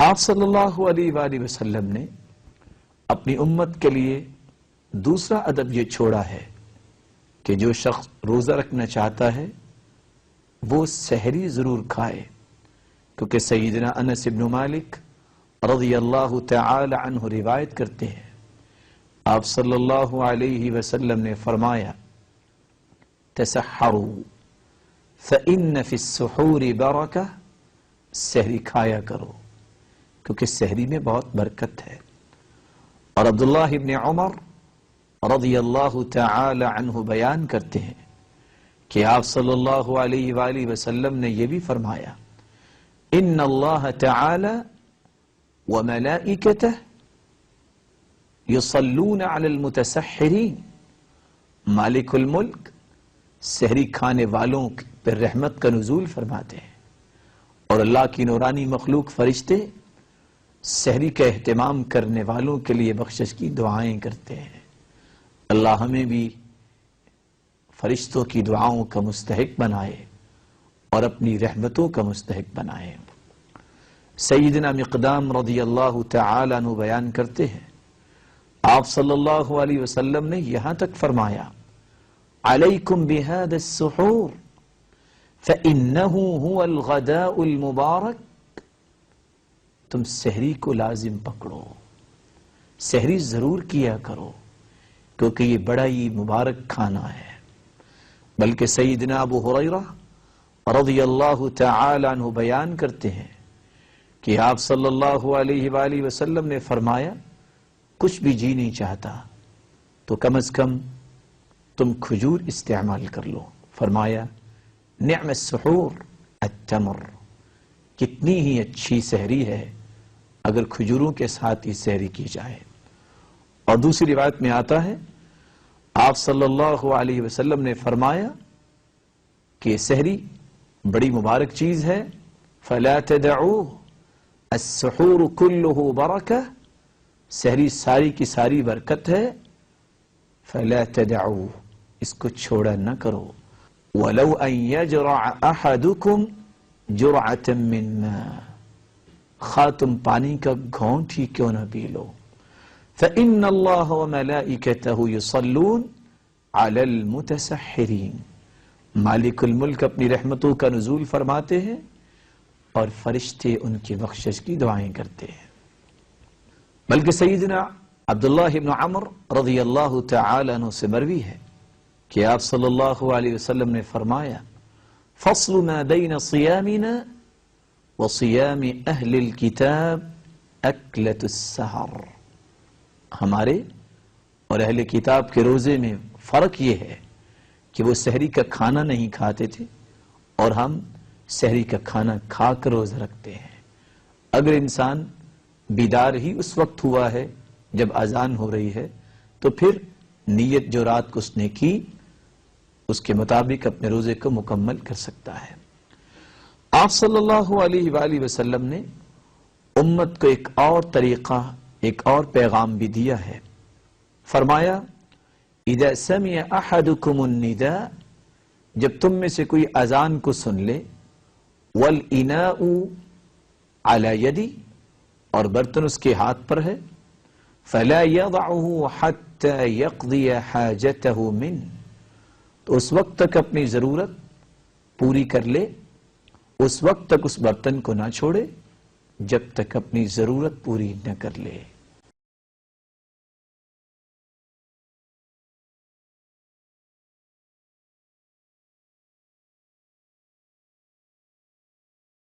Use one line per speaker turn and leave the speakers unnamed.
آپ صلی اللہ علیہ وآلہ وسلم نے اپنی امت کے لیے دوسرا ادب یہ چھوڑا ہے کہ جو شخص روزہ رکھنا چاہتا ہے وہ سحری ضرور کھائے، کیونکہ سیدنا انس بن مالک رضی اللہ تعالی عنہ روایت کرتے ہیں آپ صلی اللہ علیہ وسلم نے فرمایا تسحروا فإن فی السحور برکہ، سحری کھایا کرو کیونکہ سحری میں بہت برکت ہے۔ اور عبداللہ ابن عمر رضی اللہ تعالی عنہ بیان کرتے ہیں کہ آپ صلی اللہ علیہ وآلہ وسلم نے یہ بھی فرمایا ان اللہ تعالی وملائکتہ یصلون علی المتسحرین، مالک الملک سحری کھانے والوں پر رحمت کا نزول فرماتے ہیں، اور اللہ کی نورانی مخلوق فرشتے سحری کا اہتمام کرنے والوں کے لیے بخشش کی دعائیں کرتے ہیں۔ اللہ ہمیں بھی فرشتوں کی دعاؤں کا مستحق بنائے اور اپنی رحمتوں کا مستحق بنائے۔ سیدنا مقدام رضی اللہ تعالی عنہ بیان کرتے ہیں آپ صلی اللہ علیہ وسلم نے یہاں تک فرمایا علیکم بہذا السحور فإنہ هو الغداء المبارک، تم سحری کو لازم پکڑو، سحری ضرور کیا کرو کیونکہ یہ بڑا ہی مبارک کھانا ہے۔ بلکہ سیدنا ابو ہریرہ رضی اللہ تعالی عنہ بیان کرتے ہیں کہ آپ صلی اللہ علیہ وآلہ وسلم نے فرمایا کچھ بھی جی نہیں چاہتا تو کم از کم تم کھجور استعمال کر لو۔ فرمایا نعم السحور التمر، کتنی ہی اچھی سحری ہے اگر کھجوروں کے ساتھ ہی سحری کی جائے۔ اور دوسری روایت میں آتا ہے آپ صلی اللہ علیہ وسلم نے فرمایا کہ سحری بڑی مبارک چیز ہے، فلا تدعوه السحور كله برکہ، سحری ساری کی ساری برکت ہے، فلا تدعوه، اس کو چھوڑا نہ کرو، ولو ان يجرع احدكم جرعة من ماء، خواہ تم پانی کا گھونٹ ہی کیوں نہ پی لو، فإن اللہ وملائکتہ یصلون علی المتسحرین، مالک الملک اپنی رحمتوں کا نزول فرماتے ہیں اور فرشتے ان کی بخشش کی دعائیں کرتے ہیں۔ بلکہ سیدنا عبداللہ ابن عمر رضی اللہ تعالی عنہ سے مروی ہے کہ آپ صلی اللہ علیہ وسلم نے فرمایا فصل ما بین صیامنا وصیام اہل الکتاب اکلۃ السحر، ہمارے اور اہل کتاب کے روزے میں فرق یہ ہے کہ وہ سحری کا کھانا نہیں کھاتے تھے اور ہم سحری کا کھانا کھا کر روزہ رکھتے ہیں۔ اگر انسان بیدار ہی اس وقت ہوا ہے جب اذان ہو رہی ہے تو پھر نیت جو رات کو اس نے کی اس کے مطابق اپنے روزے کو مکمل کر سکتا ہے۔ آپ صلی اللہ علیہ وآلہ وسلم نے امت کو ایک اور طریقہ، ایک اور پیغام بھی دیا ہے۔ فرمایا اذا سمع احدکم النداء، جب تم میں سے کوئی اذان کو سن لے، والاناء علی یدی، اور برتن اس کے ہاتھ پر ہے، فلا یضعه حتی یقضی حاجته منہ، تو اس وقت تک اپنی ضرورت پوری کر لے، اس وقت تک اس برتن کو نہ چھوڑے جب تک اپنی ضرورت پوری نہ کر لے۔